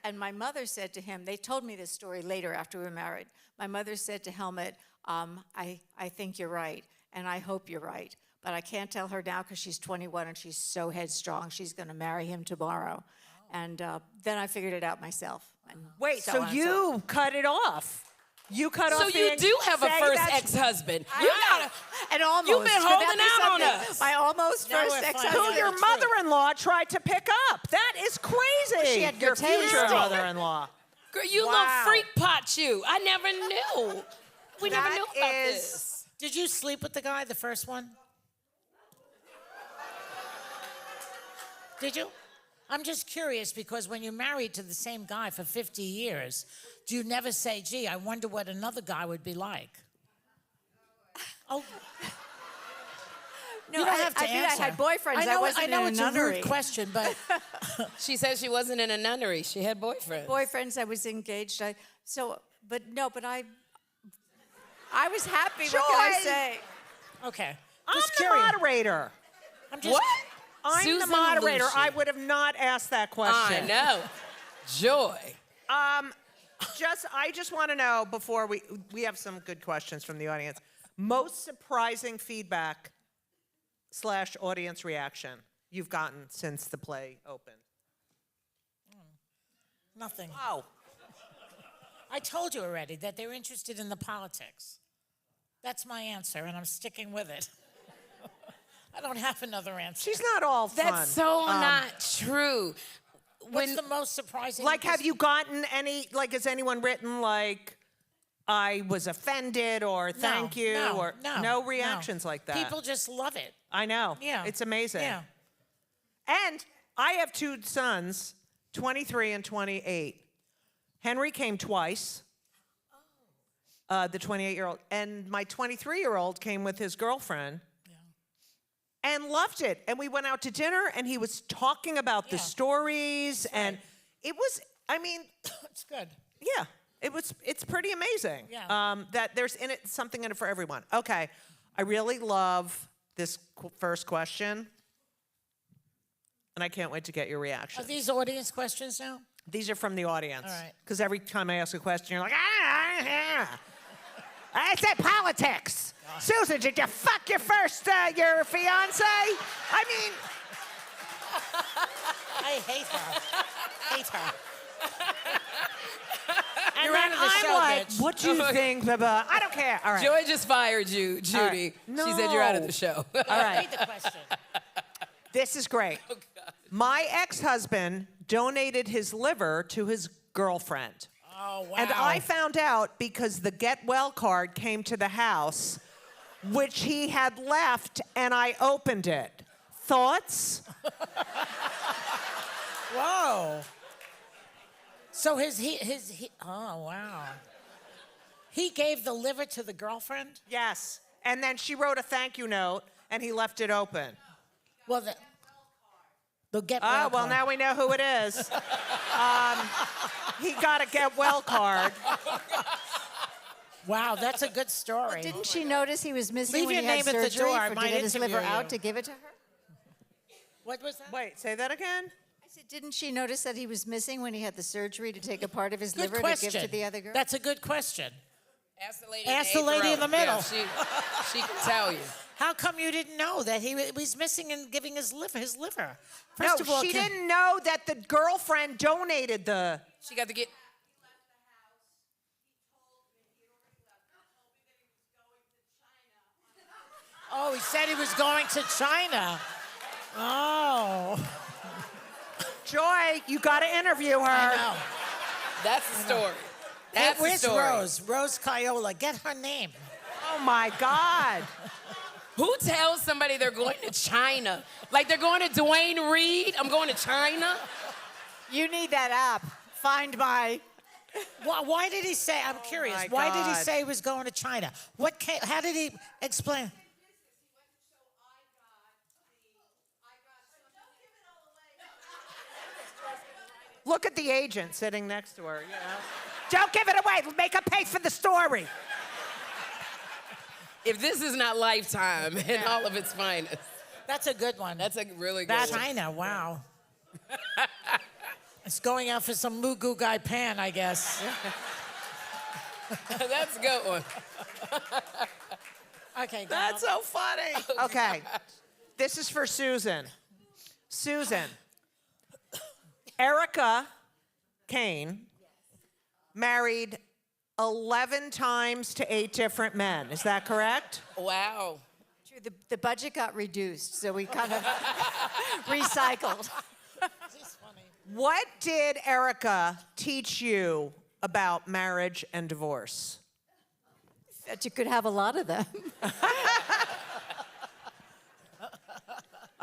And my mother said to him, they told me this story later after we were married. My mother said to Helmut, I think you're right, and I hope you're right. But I can't tell her now because she's 21 and she's so headstrong. She's going to marry him tomorrow. And then I figured it out myself. And Wait, so on and you cut it off. You cut off So you being- do have a say first that's- ex-husband. I You know. gotta. And almost. You've been Could that holding be out on something? us. My almost Now first we're finding ex-husband. Who your True. mother-in-law tried to pick up. That is crazy. she had good your taste. future mother-in-law. Girl, you Wow. little freak pot you. I never knew. We never That knew about is- this. Did you sleep with the guy, the first one? Did you? I'm just curious because when you're married to the same guy for 50 years, do you never say, gee, I wonder what another guy would be like? Oh, No, you don't have to I mean, answer. I had boyfriends. I know, wasn't I know in it's a a nunnery. rude question, but She said she wasn't in a nunnery. She had boyfriends. Boyfriends, I was engaged. I was happy. What can I Joy! say? okay. I'm Just the curious. moderator. I'm just, What? I'm the Susan moderator. Lucci. I would have not asked that question. I know. Joy. I just want to know before we have some good questions from the audience. Most surprising feedback / audience reaction you've gotten since the play opened? Nothing. Wow. I told you already that they're interested in the politics. That's my answer, and I'm sticking with it. I don't have another answer. She's not all fun. That's so not true. What's the most surprising? Like, have you gotten any, like, has anyone written, like, I was offended or thank you? Or no reactions like that? People just love it. I know. Yeah. It's amazing. Yeah. And I have 2 sons, 23 and 28. Henry came twice, the 28-year-old. And my 23-year-old came with his girlfriend and loved it. And we went out to dinner, and he was talking about the stories. And it was, I mean. It's good. Yeah. It's pretty amazing. Yeah. That there's something in it for everyone. Okay. I really love this first question. And I can't wait to get your reaction. Are these audience questions now? These are from the audience. All right. Because every time I ask a question, you're like, I said politics. Susan, did you fuck your fiance? I mean. I hate her. Hate her. And You're then out of the I'm show, like, bitch. what do you think? Blah, blah. I don't care. All right. Joy just fired you, Judy. right. She said you're out of No. the show. All right. Read the question. This is great. Oh, God. My ex-husband donated his liver to his girlfriend. Oh, wow. And I found out because the get well card came to the house, which he had left, and I opened it. Thoughts? Whoa. So oh, wow. He gave the liver to the girlfriend? Yes. And then she wrote a thank you note, and he left it open. Well, the get well Oh, well, card. now we know who it is. He got a get well card. Wow, that's a good story. Didn't she notice he was missing Leave when your he had name at the surgery door, I to might get his liver interview you. out to give it to her? What was that? Wait, say that again? I said, didn't she notice that he was missing when he had the surgery to take a part of his Good liver question. to give to the other girl? That's a good question. Ask the lady, Ask in the lady in the middle. Yeah, she can tell you. How come you didn't know that he was missing and giving his liver? No, First of all, she didn't know that the girlfriend donated the... She got to get. Oh, he said he was going to China. Oh. Joy, you got to interview her. I know. That's the story. That's the Where's story. Rose Caiola? Get her name. Oh, my God. Who tells somebody they're going to China? Like they're going to Dwayne Reed? I'm going to China? You need that app. Find my. Why did he say? I'm curious. my Why did he God. say he was going to China? How did he explain? Look at the agent sitting next to her, you know. Don't give it away. Make her pay for the story. If this is not Lifetime in all of its finest. That's a good one. That's a really good That's one. China. Wow. It's going out for some Mugu Gai Pan, I guess. That's a good one. Okay, go That's on. so funny. Okay. This is for Susan. Susan. Erica Kane married 11 times to 8 different men. Is that correct? Wow. True, the budget got reduced, so we kind of recycled. What did Erica teach you about marriage and divorce? That you could have a lot of them.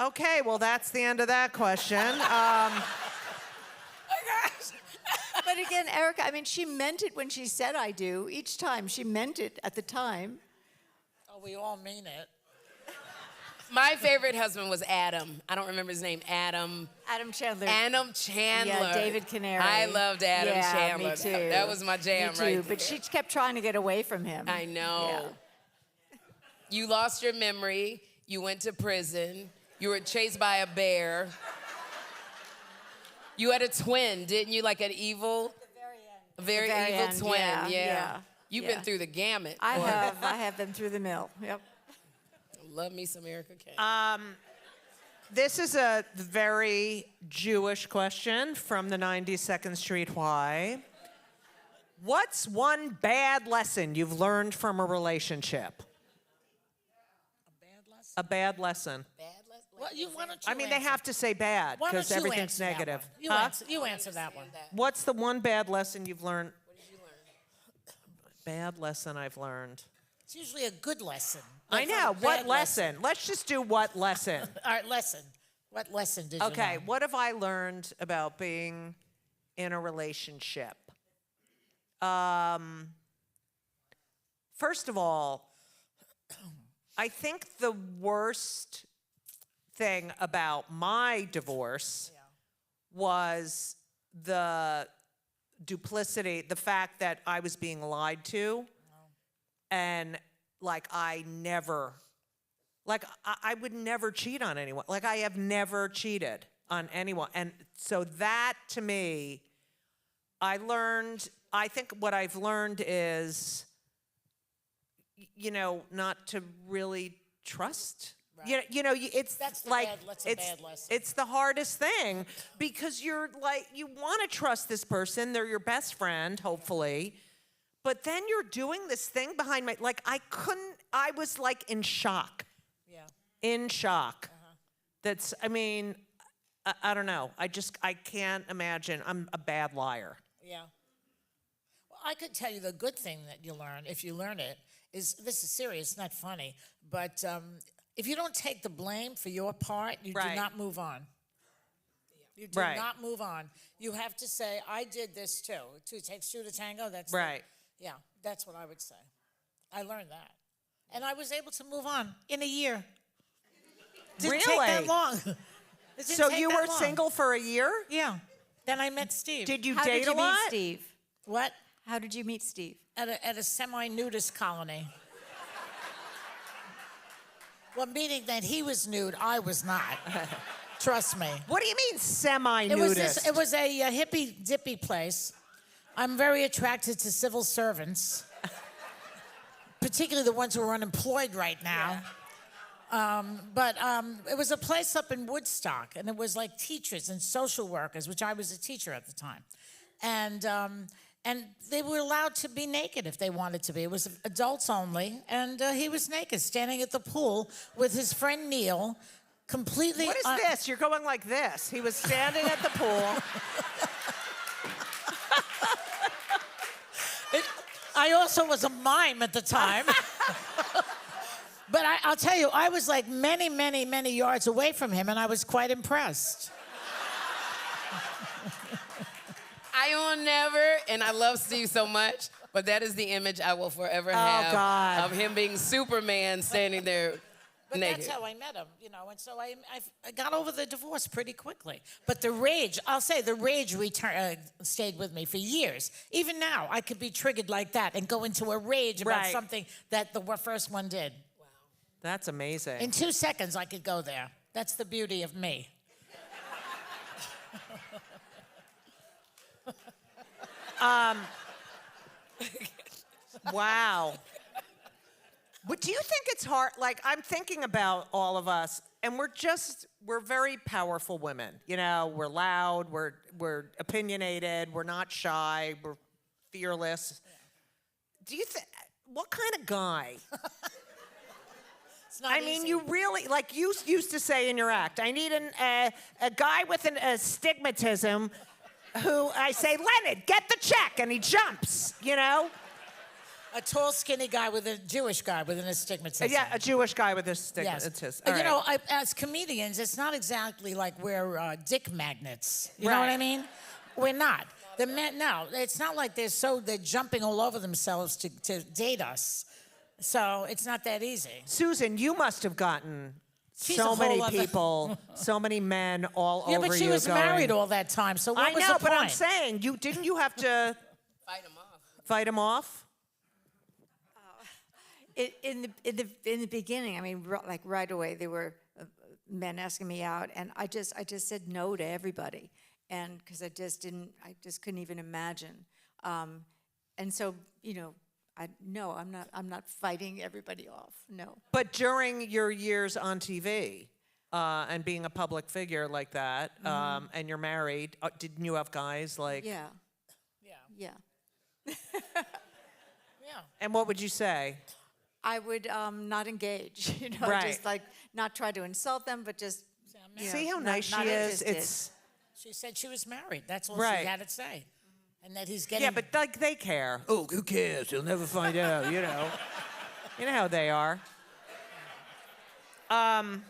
Okay, well, that's the end of that question. But again, Erica, I mean, she meant it when she said I do. Each time, she meant it at the time. Oh, we all mean it. My favorite husband was Adam. I don't remember his name. Adam Chandler. Adam Chandler. Yeah, David Canary. I loved Adam yeah, Chandler. Me too. That was my jam, me too. right But there. she kept trying to get away from him. I know. Yeah. You lost your memory. You went to prison. You were chased by a bear. You had a twin, didn't you? Like an evil, a very The very evil end, twin. yeah. You've Yeah. been through the gamut. I have been through the mill. Yep. Love me some Erica Kane. This is a very Jewish question from the 92nd Street Y. What's one bad lesson you've learned from a relationship? A bad lesson. Well, why don't you I mean, they answer? have to say bad Why don't because you everything's answer that negative. one? You, Huh? you answer that one. What's the one bad lesson you've learned? What did you learn? Bad lesson I've learned. It's usually a good lesson. I Like, know. a What bad lesson? Let's just do what lesson. All right, lesson. What lesson did you Okay, learn? what have I learned about being in a relationship? First of all, I think the worst thing about my divorce was the duplicity, the fact that I was being lied to, and like I would never cheat on anyone. Like I have never cheated on anyone. And so that to me, I think what I've learned is, not to really trust. Right. It's That's like, that's a bad lesson. it's the hardest thing because you're like, you want to trust this person. They're your best friend, hopefully. But then you're doing this thing behind I was like in shock. Yeah. In shock. I don't know. I can't imagine. I'm a bad liar. Yeah. Well, I could tell you the good thing that you learn, if you learn it, is this is serious, not funny, but if you don't take the blame for your part, you Right. do not move on. You do Right. not move on. You have to say, I did this too. It takes two to tango. That's Right. Yeah, that's what I would say. I learned that. And I was able to move on in a year. Didn't take that Really? long. It didn't So take you that were long. single for a year? Yeah. Then I met Steve. Did you How date did you a lot? meet Steve? What? How did you meet Steve? At a semi-nudist colony. Well, meaning that he was nude, I was not. Trust me. What do you mean semi-nudist? It was a hippy dippy place. I'm very attracted to civil servants, particularly the ones who are unemployed right now. But it was a place up in Woodstock, and it was like teachers and social workers, which I was a teacher at the time. And they were allowed to be naked if they wanted to be. It was adults only, and he was naked, standing at the pool with his friend Neil, completely. What is this? You're going like this. He was standing at the pool. I also was a mime at the time. But I'll tell you, I was like many, many, many yards away from him, and I was quite impressed. I will never, and I love Steve so much, but that is the image I will forever have God. of him being Superman standing there But naked. that's how I met him, and so I got over the divorce pretty quickly. But the rage, I'll say, stayed with me for years. Even now, I could be triggered like that and go into a rage about Right. something that the first one did. That's amazing. In 2 seconds, I could go there. That's the beauty of me. Wow. But do you think it's hard? Like, I'm thinking about all of us, and we're very powerful women. We're loud, we're opinionated, we're not shy, we're fearless. Do you think, what kind of guy? It's not I mean, easy. you really, like you used to say in your act, I need a guy with an astigmatism who I say, Leonard, get the check, and he jumps, A tall, skinny guy with a Jewish guy with an astigmatism. Yeah, a Jewish guy with a Yes. astigmatism. All You right. know, as comedians, it's not exactly like we're dick magnets. You know what I Right. mean? We're not. The men, no, it's not like they're jumping all over themselves to date us. So it's not that easy. Susan, you must have gotten She's so a many whole other- people, so many men all Yeah, over but she you was going, married all that time. So what I was know, the but I'm point? saying, didn't you have to Fight him off. fight him off? In the beginning, I mean, like right away, there were men asking me out, and I just said no to everybody, and because I just couldn't even imagine. And so, I'm not fighting everybody off. No. But during your years on TV and being a public figure like that, and you're married, didn't you have guys like? Yeah. Yeah. Yeah. Yeah. And what would you say? I would not engage. Right. Just like not try to insult them, but just. See how nice she not is? interested. She said she was married. That's all Right. she had to say. And that he's getting... Yeah, but like they care. Oh, who cares? He'll never find out, You know how they are. Oh,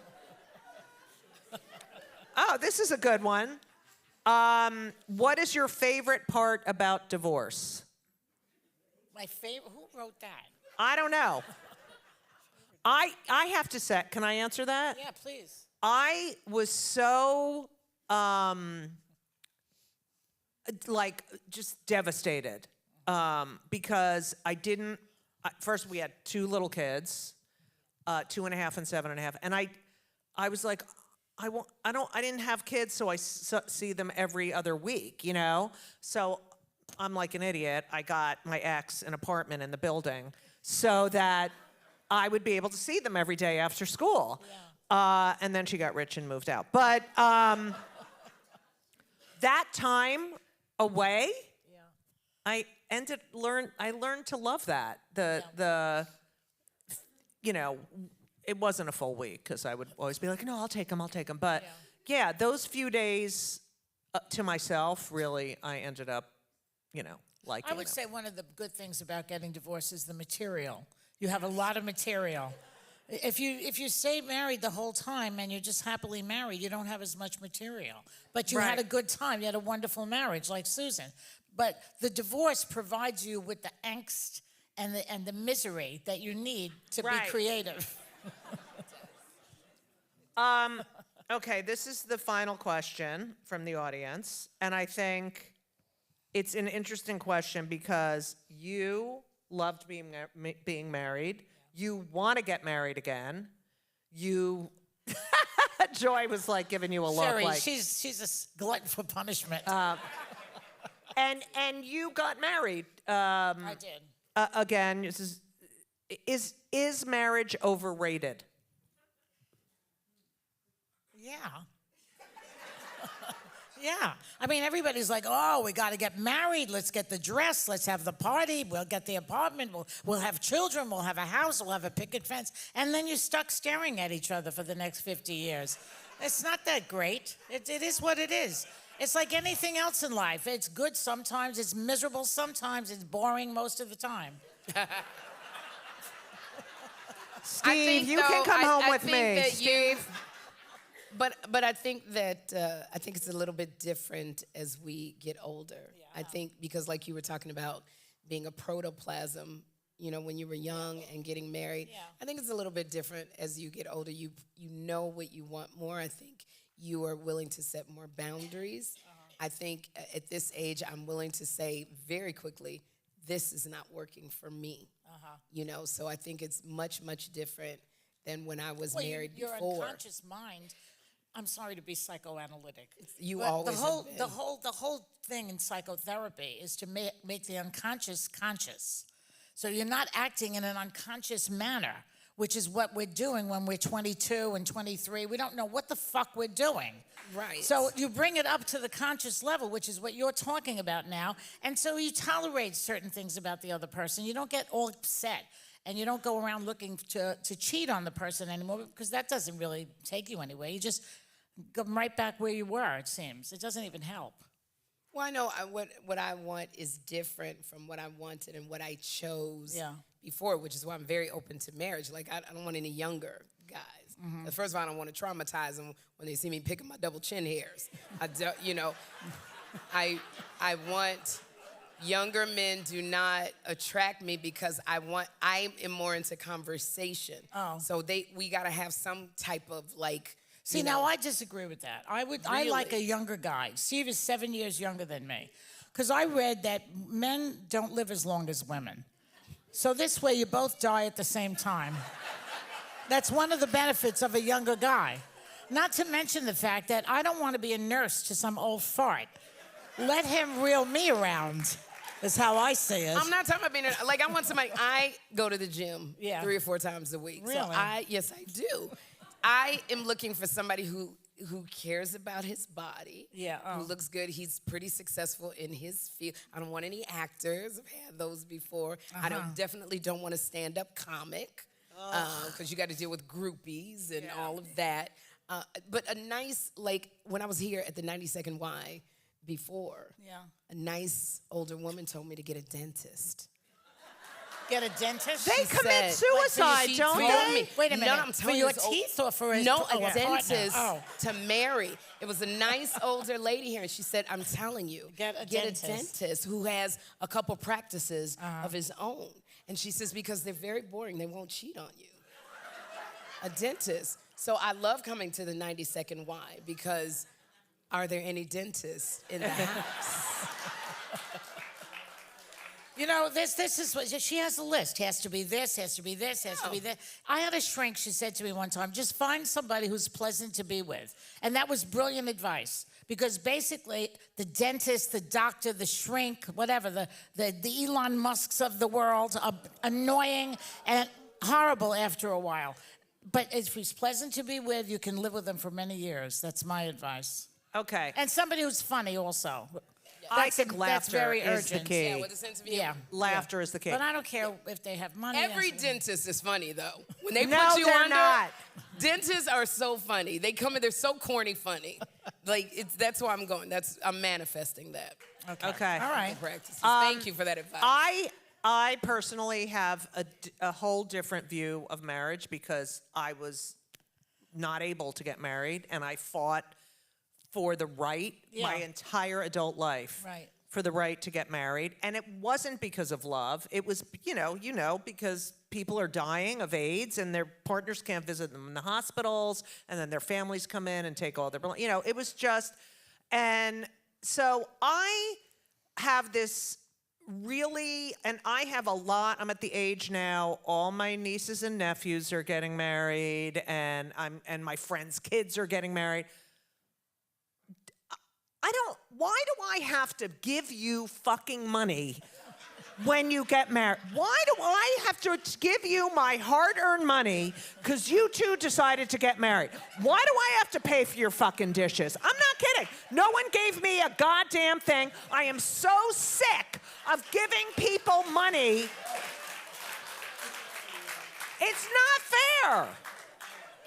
this is a good one. What is your favorite part about divorce? My favorite... Who wrote that? I don't know. I have to say, can I answer that? Yeah, please. I was so just devastated because I didn't. First, we had 2 little kids, 2.5 and 7.5, and I was like, I didn't have kids, so I see them every other week, So I'm like an idiot. I got my ex an apartment in the building so that I would be able to see them every day after school. Yeah. And then she got rich and moved out. But that time away, I learned to love that. It wasn't a full week because I would always be like, no, I'll take them. But yeah, those few days to myself, really, I ended up, liking I would them. say one of the good things about getting divorced is the material. You have a lot of material. If you stay married the whole time and you're just happily married, you don't have as much material. But you had a good time. You had a wonderful marriage, like Susan. But the divorce provides you with the angst and the misery that you need to be creative. Okay, this is the final question from the audience, and I think it's an interesting question because you loved being married. You want to get married again. You, Joy was like giving you a look. Sherri, like, she's a glutton for punishment. and you got married. I did. Again, this is marriage overrated? Yeah. Yeah. I mean, everybody's like, oh, we got to get married. Let's get the dress. Let's have the party. We'll get the apartment. We'll have children. We'll have a house. We'll have a picket fence. And then you're stuck staring at each other for the next 50 years. It's not that great. It is what it is. It's like anything else in life. It's good sometimes. It's miserable sometimes. It's boring most of the time. Steve, you can come home with me. Steve. But I think that it's a little bit different as we get older. Yeah. I think because like you were talking about being a protoplasm, when you were young and getting married. Yeah. I think it's a little bit different as you get older. You know what you want more. I think you are willing to set more boundaries. I think at this age, I'm willing to say very quickly, this is not working for me. So I think it's much, much different than when I was married before. Your unconscious mind. I'm sorry to be psychoanalytic. You always have been. The whole thing in psychotherapy is to make the unconscious conscious. So you're not acting in an unconscious manner, which is what we're doing when we're 22 and 23. We don't know what the fuck we're doing. Right. So you bring it up to the conscious level, which is what you're talking about now. And so you tolerate certain things about the other person. You don't get all upset. And you don't go around looking to cheat on the person anymore because that doesn't really take you anywhere. You just go right back where you were, it seems. It doesn't even help. Well, I know what I want is different from what I wanted and what I chose before, which is why I'm very open to marriage. Like, I don't want any younger guys. Mm-hmm. First of all, I don't want to traumatize them when they see me picking my double chin hairs. I want... Younger men do not attract me because I am more into conversation. Oh. So we gotta have some type of like. See, now I disagree with that. I like a younger guy. Steve is 7 years younger than me. Because I read that men don't live as long as women. So this way you both die at the same time. That's one of the benefits of a younger guy. Not to mention the fact that I don't want to be a nurse to some old fart. Let him reel me around, is how I see it. I'm not talking about being like I want somebody. I go to the gym 3 or 4 times a week. Really? So yes, I do. I am looking for somebody who cares about his body. Yeah. Who looks good. He's pretty successful in his field. I don't want any actors. I've had those before. I definitely don't want a stand-up comic because you got to deal with groupies and all of that. But a nice, like when I was here at the 92nd Y before, a nice older woman told me to get a dentist. Get a dentist? They commit suicide, she don't told they? me. Wait a minute. No, I'm for telling your you, this teeth or for his no, a a partner? dentist Oh. to marry. It was a nice older lady here, and she said, "I'm telling you, Get a dentist who has a couple practices of his own." And she says because they're very boring, they won't cheat on you. A dentist. So I love coming to the 92nd Y because are there any dentists in the house? You know, this is what she has a list. Has to be this, has to be this, has to be that. I had a shrink, she said to me one time, just find somebody who's pleasant to be with. And that was brilliant advice. Because basically, the dentist, the doctor, the shrink, whatever, the Elon Musks of the world are annoying and horrible after a while. But if he's pleasant to be with, you can live with him for many years. That's my advice. Okay. And somebody who's funny also. I think that's laughter very is the urgent. key. Yeah, with a sense of humor. Yeah. Laughter is the key. But I don't care if they have money. Every dentist is funny though. When they No, put you they're under, not. dentists are so funny. They come in, they're so corny funny. Like that's why I'm going. I'm manifesting that. Okay. All right. Practices. Thank you for that advice. I personally have a whole different view of marriage because I was not able to get married, and I fought for the right my entire adult life. Right. For the right to get married. And it wasn't because of love. It was, because people are dying of AIDS and their partners can't visit them in the hospitals, and then their families come in and take all their, it was just, and so I have this really, and I have a lot, I'm at the age now, all my nieces and nephews are getting married, and my friends' kids are getting married. Why do I have to give you fucking money when you get married? Why do I have to give you my hard-earned money because you two decided to get married? Why do I have to pay for your fucking dishes? I'm not kidding. No one gave me a goddamn thing. I am so sick of giving people money. It's not fair.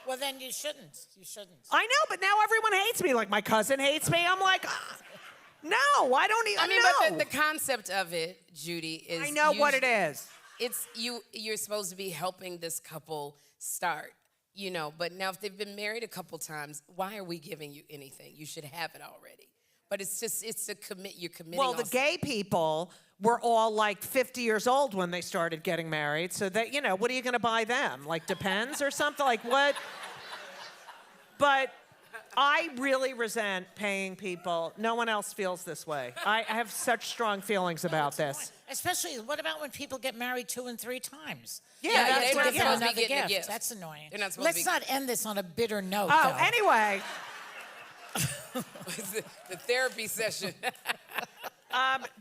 Well, then you shouldn't. You shouldn't. I know, but now everyone hates me. Like, my cousin hates me. I'm like, no, I don't even know. But the concept of it, Judy, is I know what it is. It's you're supposed to be helping this couple start, but now if they've been married a couple times, why are we giving you anything? You should have it already. But it's a commit, you're committing. Well, the gay people were all like 50 years old when they started getting married. So that, what are you going to buy them? Like Depends or something? Like what? But I really resent paying people. No one else feels this way. I have such strong feelings about this. Especially, what about when people get married 2 and 3 times? Yeah, That's they're not to give supposed to be another getting a gift. gift. That's annoying. They're not supposed Let's to be- not end this on a bitter note, Oh, though. anyway. the therapy session.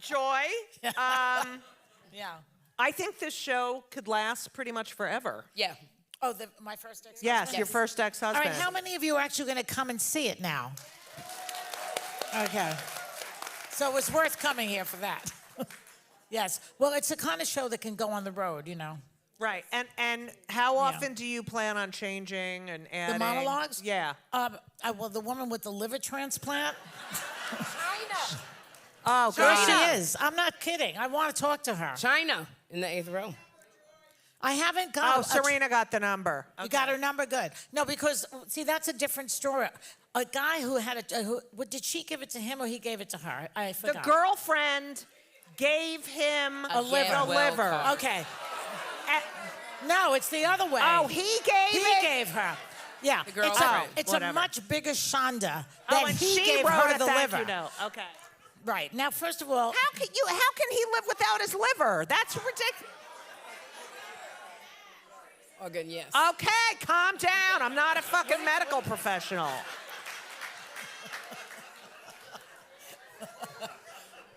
Joy, Yeah. I think this show could last pretty much forever. Yeah. Oh, my first ex-husband? Yes, your first All ex-husband. right, how many of you are actually going to come and see it now? Okay. So it was worth coming here for that. Yes. Well, it's the kind of show that can go on the road, Right, and how often do you plan on changing and adding? The monologues? Yeah. Well, the woman with the liver transplant? Oh, There God. she is. I'm not kidding. I want to talk to her. China in the 8th row. I haven't got Oh, Serena got the number. You got her number? Good. No, because, see, that's a different story. A guy who had did she give it to him or he gave it to her? I The forgot. girlfriend gave him A liver. a liver. Okay. No, it's the other way. Oh, he gave He it? gave her. Yeah. The girlfriend. It's a Whatever. much bigger shanda that Oh, and he she gave wrote her a the thank liver. you note. Okay. Right. Now, first of all, How can he live without his liver? That's ridiculous. Organ, yes. Okay, calm down. I'm not a fucking medical professional.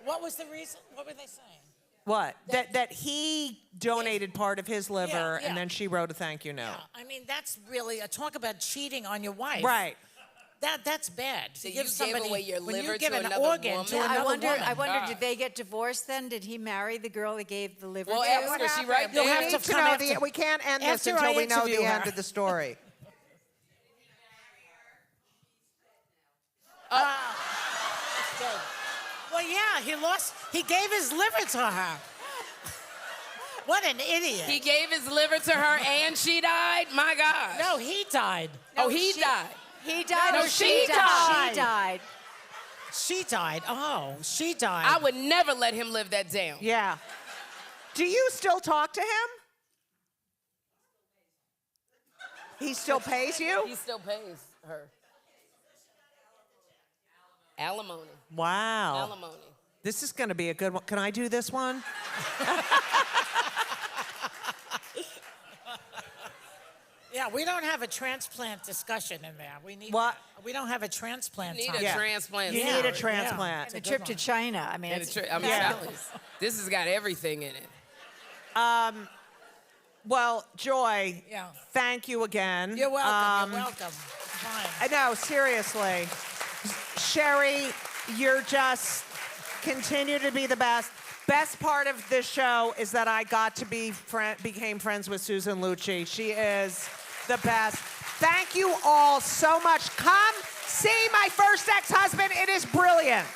What was the reason? What were they saying? What? That he donated part of his liver, Yeah. and then she wrote a thank you note. I mean, that's really talk about cheating on your wife. Right. That's bad. So you gave away your when liver you give to an another organ woman? to Yeah, another woman. I wonder, God. did they get divorced then? Did he marry the girl he gave the liver Well, to? ask her. She right You'll there. have We to need to come know after- we can't end this after until I we know interview the her. end of the story. Well, yeah, he gave his liver to her. What an idiot. He gave his liver to her and she died? My God. No, he died. Oh, he died. He died. No, or she She died. died. She died. Oh, she died. I would never let him live that down. Yeah. Do you still talk to him? He still pays you? He still pays her. Alimony. Wow. Alimony. This is going to be a good one. Can I do this one? Yeah, we don't have a transplant discussion in there. We need. What? We don't have a transplant. Need time. a transplant. You Yeah. need a Yeah. transplant. And the trip to China. I mean, And it's, I'm Yeah. telling you, this has got everything in it. Well, Joy, Yeah. thank you again. You're welcome. You're welcome. Fine. No, seriously. Sherri, you're just continue to be the best. Best part of this show is that I got to became friends with Susan Lucci. She is the best. Thank you all so much. Come see my first ex-husband. It is brilliant.